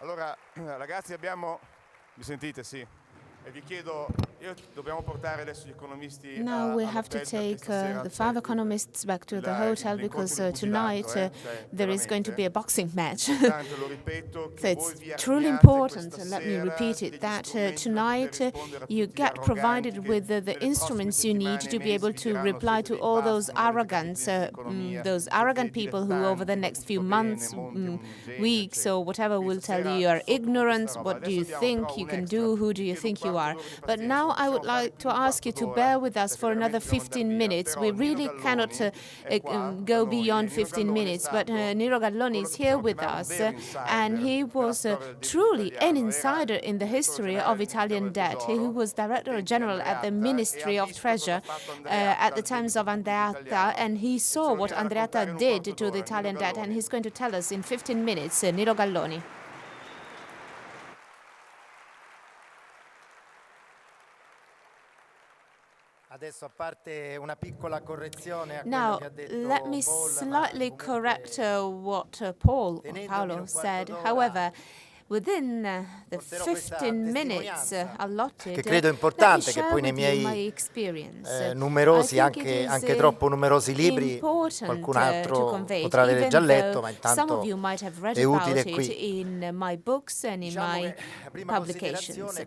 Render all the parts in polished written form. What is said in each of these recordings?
Allora, ragazzi, mi sentite, sì? E vi chiedo, dobbiamo portare adesso gli economisti Now we have to take the 5 economists back to the hotel because tonight there is going to be a boxing match. So it's truly important, let me repeat it, that tonight you get provided with the instruments you need to be able to reply to all those arrogant people who over the next few months, weeks or whatever will tell you are ignorant, what do you think you can do, who do you think you are. But now I would like to ask you to bear with us for another 15 minutes. We really cannot go beyond 15 minutes, but Nino Galloni is here with us, and he was truly an insider in the history of Italian debt. He was Director General at the Ministry of Treasury at the times of Andreatta, and he saw what Andreatta did to the Italian debt, and he's going to tell us in 15 minutes. Nino Galloni. Now, let me slightly correct what Paolo said. However, within the 15 minutes allotted, che credo importante che poi nei miei numerosi, anche troppo numerosi libri, qualcun altro potrà avere già letto, ma intanto è utile qui. In my books and in my publications.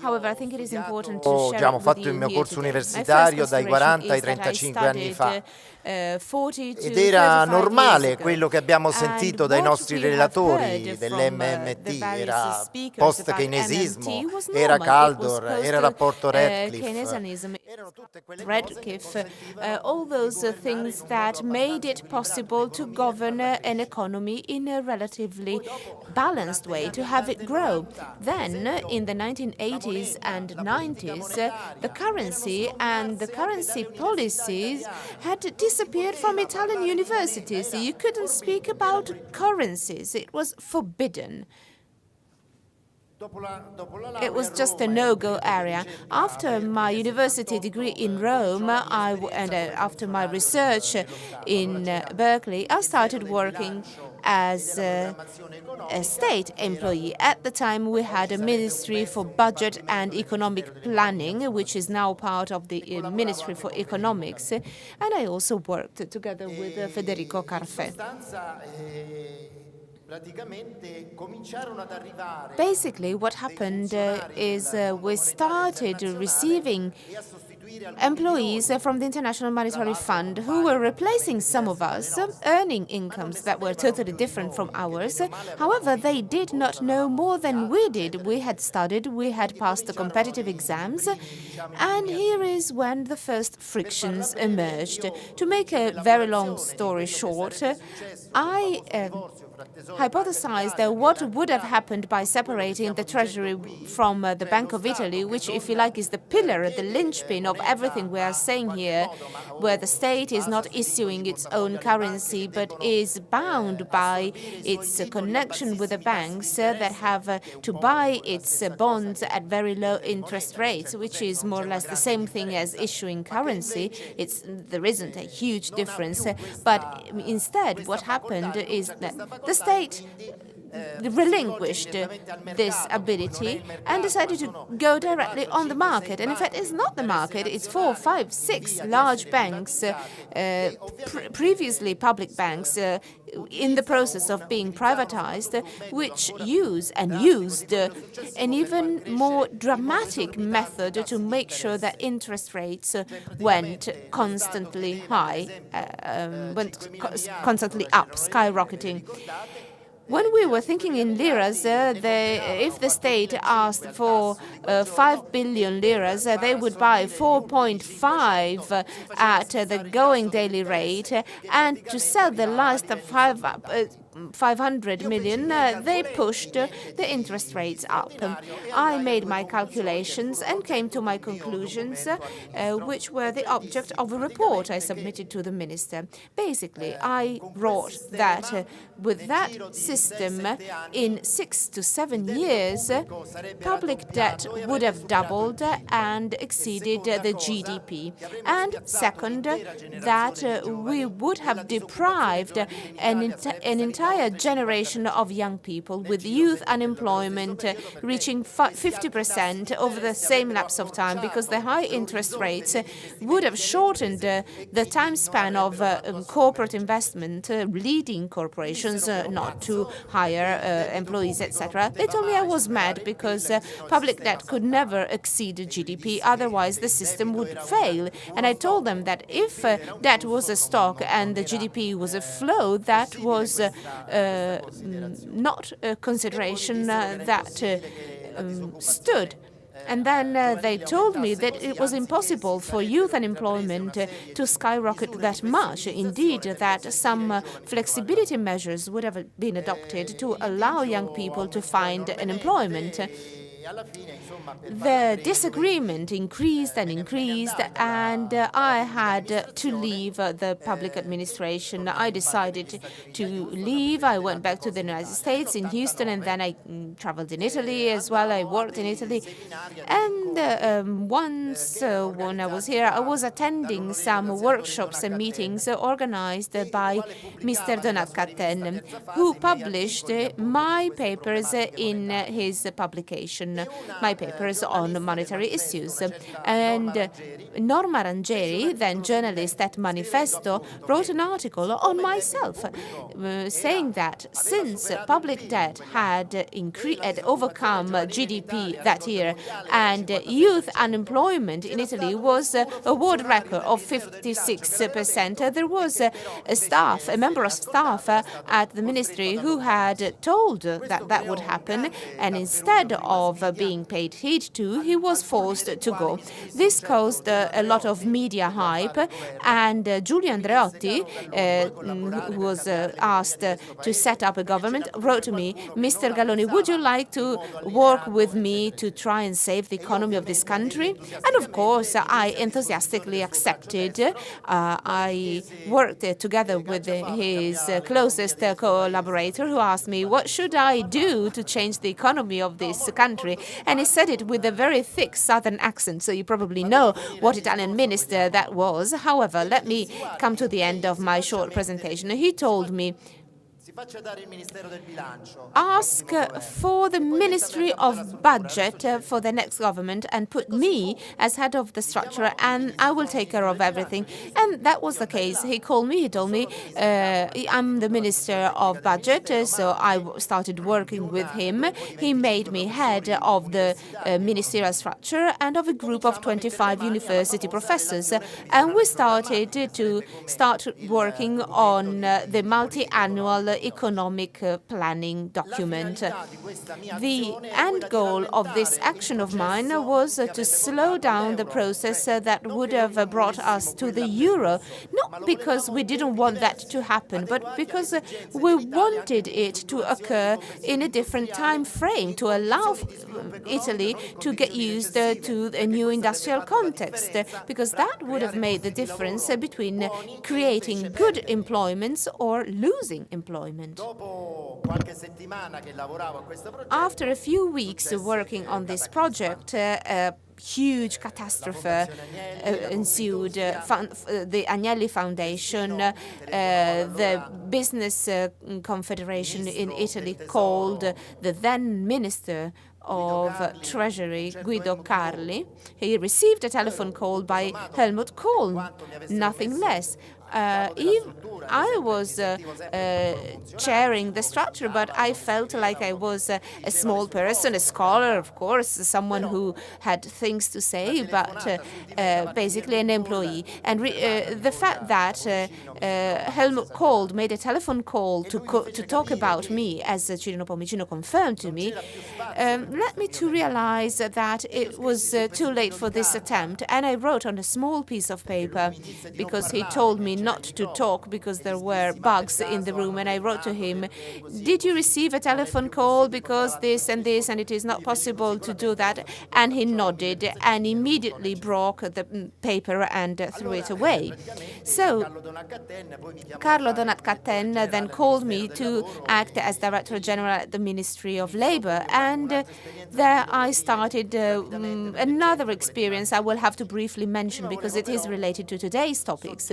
However, I think it is important to share Ho fatto il mio corso universitario dai 40 ai 35 anni fa. Ed era normale quello che abbiamo sentito dai nostri relatori dell'MMT, era post-keynesismo, era Caldor, era rapporto Radcliffe. All those things that made it possible to govern an economy in a relatively balanced way, to have it grow. Then, in the 1980s and 90s, the currency and the currency policies had disappeared from Italian universities. You couldn't speak about currencies. It was forbidden. It was just a no-go area. After my university degree in Rome and after my research in Berkeley, I started working as a state employee. At the time, we had a Ministry for Budget and Economic Planning, which is now part of the Ministry for Economics, and I also worked together with Federico Carfè. Basically, what happened is we started receiving employees from the International Monetary Fund who were replacing some of us, earning incomes that were totally different from ours. However, they did not know more than we did. We had studied, we had passed the competitive exams, and here is when the first frictions emerged. To make a very long story short, I hypothesized what would have happened by separating the Treasury from the Bank of Italy, which, if you like, is the pillar, the linchpin of everything we are saying here, where the state is not issuing its own currency, but is bound by its connection with the banks that have to buy its bonds at very low interest rates, which is more or less the same thing as issuing currency. There isn't a huge difference. But instead, what happened is that the state relinquished this ability and decided to go directly on the market. And in fact, it's not the market, it's 4, 5, 6 large banks, previously public banks, in the process of being privatized, which use and used an even more dramatic method to make sure that interest rates went constantly high, went constantly up, skyrocketing. When we were thinking in liras, if the state asked for 5 billion liras, they would buy 4.5 at the going daily rate, and to sell the last 500 million, they pushed the interest rates up. I made my calculations and came to my conclusions, which were the object of a report I submitted to the minister. Basically, I wrote that with that system, in 6 to 7 years, public debt would have doubled and exceeded the GDP. And second, that we would have deprived an entire entire generation of young people with youth unemployment reaching 50% over the same lapse of time, because the high interest rates would have shortened the time span of corporate investment, leading corporations not to hire employees, etc. They told me I was mad because public debt could never exceed GDP, otherwise the system would fail. And I told them that if debt was a stock and the GDP was a flow, that was not a consideration that stood. And then they told me that it was impossible for youth unemployment to skyrocket that much. Indeed, that some flexibility measures would have been adopted to allow young people to find an employment. The disagreement increased and increased, and I had to leave the public administration. I decided to leave. I went back to the United States in Houston, and then I traveled in Italy as well. I worked in Italy. And once when I was here, I was attending some workshops and meetings organized by Mr. Donat Catten, who published my papers in his publication, my papers on monetary issues. And Norma Rangieri, then journalist at Manifesto, wrote an article on myself saying that since public debt had overcome GDP that year and youth unemployment in Italy was a world record of 56%, there was a member of staff at the ministry who had told that that would happen, and instead of being paid heed to, he was forced to go. This caused a lot of media hype, and Giulio Andreotti, who was asked to set up a government, wrote to me, "Mr. Galloni, would you like to work with me to try and save the economy of this country?" And of course, I enthusiastically accepted. I worked together with his closest collaborator, who asked me, what should I do to change the economy of this country? And he said it with a very thick southern accent, so you probably know what Italian minister that was. However, let me come to the end of my short presentation. He told me, ask for the Ministry of Budget for the next government and put me as head of the structure, and I will take care of everything. And that was the case. He called me, he told me, I'm the Minister of Budget, so I started working with him. He made me head of the ministerial structure and of a group of 25 university professors. And we started to working on the multi-annual economic planning document. The end goal of this action of mine was to slow down the process that would have brought us to the euro, not because we didn't want that to happen, but because we wanted it to occur in a different time frame, to allow Italy to get used to a new industrial context, because that would have made the difference between creating good employments or losing employment. After a few weeks working on this project, a huge catastrophe ensued. The Agnelli Foundation, the Business Confederation in Italy called the then Minister of Treasury, Guido Carli. He received a telephone call by Helmut Kohl, nothing less. I was chairing the structure, but I felt like I was a small person, a scholar, of course, someone who had things to say, but basically an employee. And the fact that Helmut Kohl made a telephone call to talk about me, as Cyrino Pomicino confirmed to me, led me to realize that it was too late for this attempt. And I wrote on a small piece of paper, because he told me not to talk because there were bugs in the room, and I wrote to him, did you receive a telephone call because this, and it is not possible to do that? And he nodded and immediately broke the paper and threw it away. So Carlo Donat Catten then called me to act as Director General at the Ministry of Labour, and there I started another experience I will have to briefly mention because it is related to today's topics.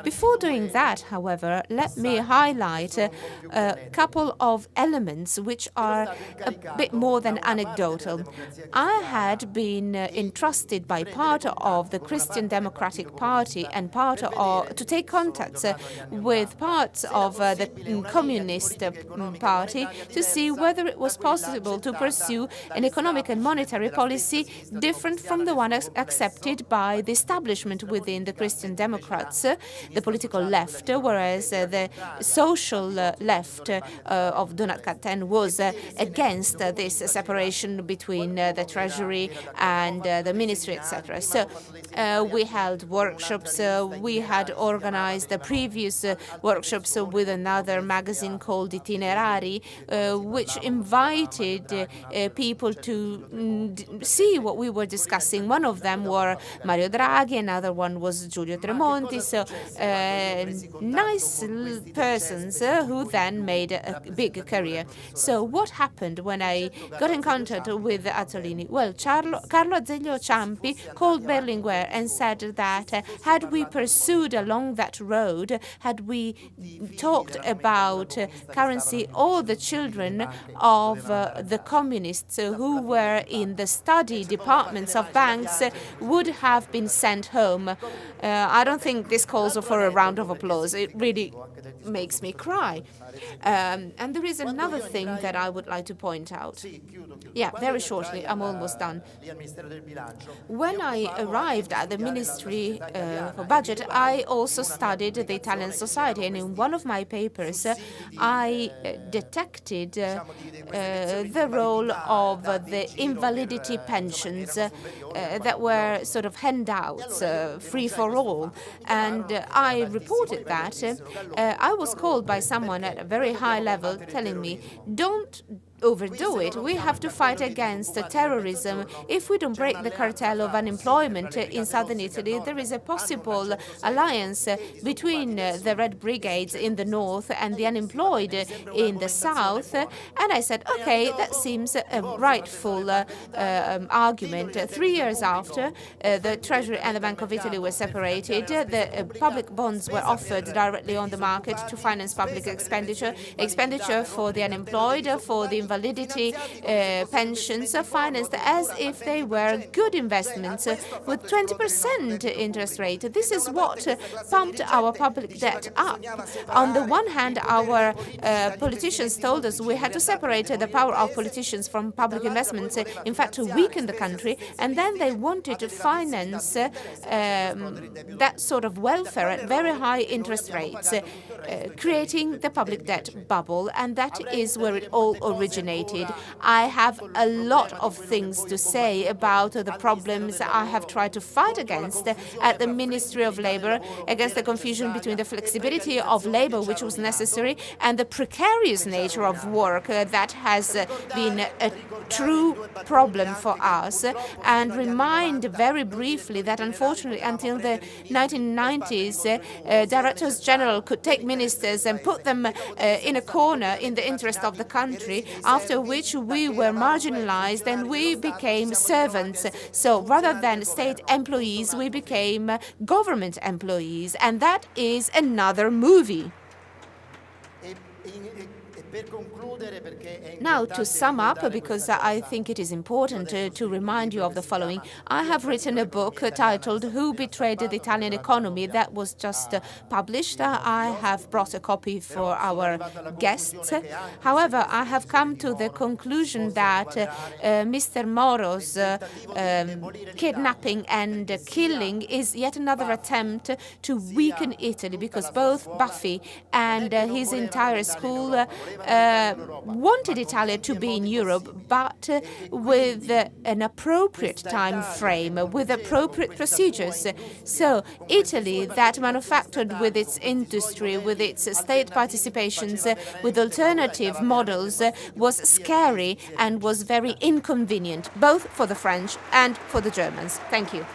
Before doing that, however, however, let me highlight a couple of elements which are a bit more than anecdotal. I had been entrusted by part of the Christian Democratic Party and to take contacts with parts of the Communist Party to see whether it was possible to pursue an economic and monetary policy different from the one accepted by the establishment within the Christian Democrats, the political left, whereas the social left of Donat Katten was against this separation between the Treasury and the ministry, etc. So we held workshops. We had organized the previous workshops with another magazine called Itinerari, which invited people to see what we were discussing. One of them were Mario Draghi, another one was Giulio Tremonti, so nice persons who then made a big career. So what happened when I got in contact with Azzolini? Well, Carlo Azeglio Ciampi called Berlinguer and said that had we pursued along that road, had we talked about currency, all the children of the communists who were in the study departments of banks would have been sent home. I don't think this calls for a round of applause. It really makes me cry. And there is another thing that I would like to point out. Yeah, very shortly, I'm almost done. When I arrived at the Ministry for Budget, I also studied the Italian society, and in one of my papers, I detected the role of the invalidity pensions that were sort of handouts, free for all. And I reported that. I was called by someone at a very high level telling me, don't overdo it. We have to fight against terrorism. If we don't break the cartel of unemployment in southern Italy, there is a possible alliance between the Red Brigades in the north and the unemployed in the south. And I said, okay, that seems a rightful argument. 3 years after, the Treasury and the Bank of Italy were separated. The public bonds were offered directly on the market to finance public expenditure for the unemployed, for the invalidity pensions financed as if they were good investments with 20% interest rate. This is what pumped our public debt up. On the one hand, our politicians told us we had to separate the power of politicians from public investments, in fact, to weaken the country, and then they wanted to finance that sort of welfare at very high interest rates, creating the public debt bubble, and that is where it all originated. I have a lot of things to say about the problems I have tried to fight against at the Ministry of Labour, against the confusion between the flexibility of labour, which was necessary, and the precarious nature of work that has been a true problem for us, and remind very briefly that unfortunately until the 1990s, directors general could take ministers and put them in a corner in the interest of the country, after which we were marginalized and we became servants. So rather than state employees, we became government employees, and that is another movie. Now, to sum up, because I think it is important to remind you of the following, I have written a book titled Who Betrayed the Italian Economy that was just published. I have brought a copy for our guests. However, I have come to the conclusion that Mr. Moro's kidnapping and killing is yet another attempt to weaken Italy, because both Buffy and his entire school wanted Italy to be in Europe, but with an appropriate time frame, with appropriate procedures. So Italy, that manufactured with its industry, with its state participations, with alternative models, was scary and was very inconvenient, both for the French and for the Germans. Thank you.